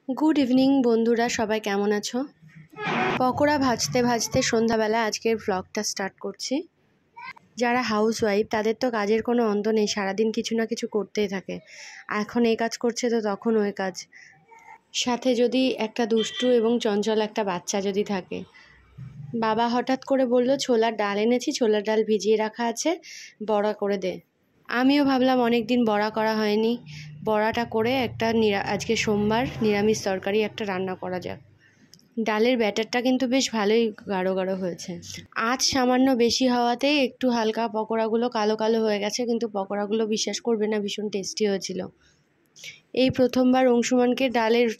Good evening বন্ধুরা, সবাই কেমন আছো? পকোড়া ভাজতে ভাজতে সন্ধ্যাবেলা আজকের ব্লগটা স্টার্ট করছি। যারা হাউসওয়াইফ তাদের তো কাজের কোনো অন্ত নেই, সারাদিন কিছু না কিছু করতেই থাকে। এখন এই কাজ করছে তো তখন ওই কাজ, সাথে যদি একটা দুষ্টু এবং চঞ্চল একটা বাচ্চা যদি থাকে। বাবা হঠাৎ করে বলল ছোলার ডাল এনেছি, ছোলার ডাল ভিজিয়ে রাখা আছে, বড়া করে দে। আমিও ভাবলাম অনেক দিন বড়া করা হয়নি, বড়াটা করে একটা আজকে সোমবার নিরামিষ তরকারি একটা রান্না করা যাক। ডালের ব্যাটারটা কিন্তু বেশ ভালোই গাঢ় গাঢ় হয়েছে। আঁচ সামান্য বেশি হওয়াতেই একটু হালকা পকোড়াগুলো কালো কালো হয়ে গেছে, কিন্তু পকোড়াগুলো বিশ্বাস করবে না ভীষণ টেস্টি হয়েছিল। এই প্রথমবার অংশুমানকে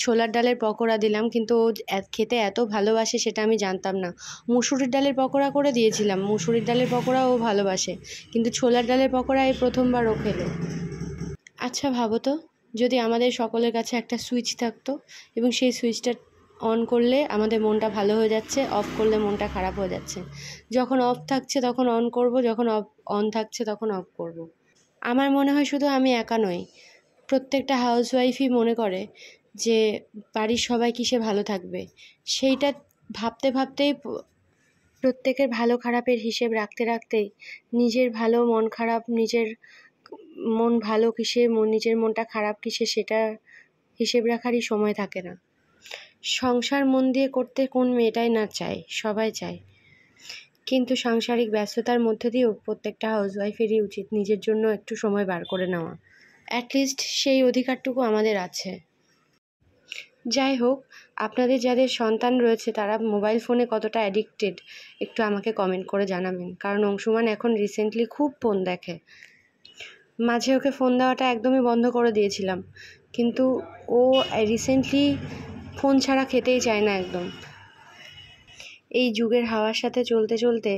ছোলার ডালের পকোড়া দিলাম, কিন্তু ও খেতে এত ভালোবাসে সেটা আমি জানতাম না। মুসুরির ডালের পকোড়া করে দিয়েছিলাম, মুসুরির ডালের পকোড়া ও ভালোবাসে, কিন্তু ছোলার ডালের পকোড়া এই প্রথমবার ও খেলো। আচ্ছা ভাবো তো, যদি আমাদের সকলের কাছে একটা সুইচ থাকতো এবং সেই সুইচটা অন করলে আমাদের মনটা ভালো হয়ে যাচ্ছে, অফ করলে মনটা খারাপ হয়ে যাচ্ছে। যখন অফ থাকছে তখন অন করব, যখন অন থাকছে তখন অফ করব। আমার মনে হয় শুধু আমি একা নই, প্রত্যেকটা হাউসওয়াইফই মনে করে যে বাড়ির সবাই কিসে ভালো থাকবে। সেইটা ভাবতে ভাবতেই, প্রত্যেকের ভালো খারাপের হিসেব রাখতে রাখতেই নিজের ভালো মন খারাপ, নিজের মন ভালো কিসে, নিজের মনটা খারাপ কিসে সেটা হিসেব রাখারই সময় থাকে না। সংসার মন দিয়ে করতে কোন মেয়েটাই না চায়, সবাই চায়, কিন্তু সাংসারিক ব্যস্ততার মধ্যে দিয়েও প্রত্যেকটা হাউসওয়াইফেরই উচিত নিজের জন্য একটু সময় বার করে নেওয়া। অ্যাটলিস্ট সেই অধিকারটুকু আমাদের আছে। যাই হোক, আপনাদের যাদের সন্তান রয়েছে তারা মোবাইল ফোনে কতটা অ্যাডিক্টেড একটু আমাকে কমেন্ট করে জানাবেন, কারণ অংশুমান এখন রিসেন্টলি খুব ফোন দেখে। মাঝে ওকে ফোন দেওয়াটা একদমই বন্ধ করে দিয়েছিলাম, কিন্তু ও রিসেন্টলি ফোন ছাড়া খেতেই চায় না একদম। এই যুগের হাওয়ার সাথে চলতে চলতে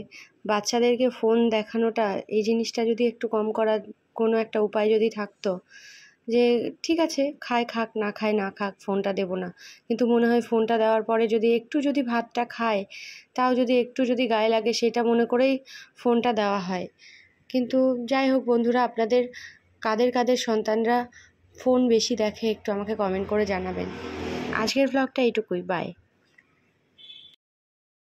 বাচ্চাদেরকে ফোন দেখানোটা, এই জিনিসটা যদি একটু কম করার কোনো একটা উপায় যদি থাকতো, যে ঠিক আছে খায় খাক, না খায় না খাক, ফোনটা দেবো না, কিন্তু মনে হয় ফোনটা দেওয়ার পরে যদি ভাতটা খায়, তাও একটু গায়ে লাগে সেটা মনে করেই ফোনটা দেওয়া হয়। কিন্তু যাই হোক বন্ধুরা, আপনাদের কাদের কাদের সন্তানরা ফোন বেশি দেখে একটু আমাকে কমেন্ট করে জানাবেন। আজকের ব্লগটা এইটুকুই, বাই।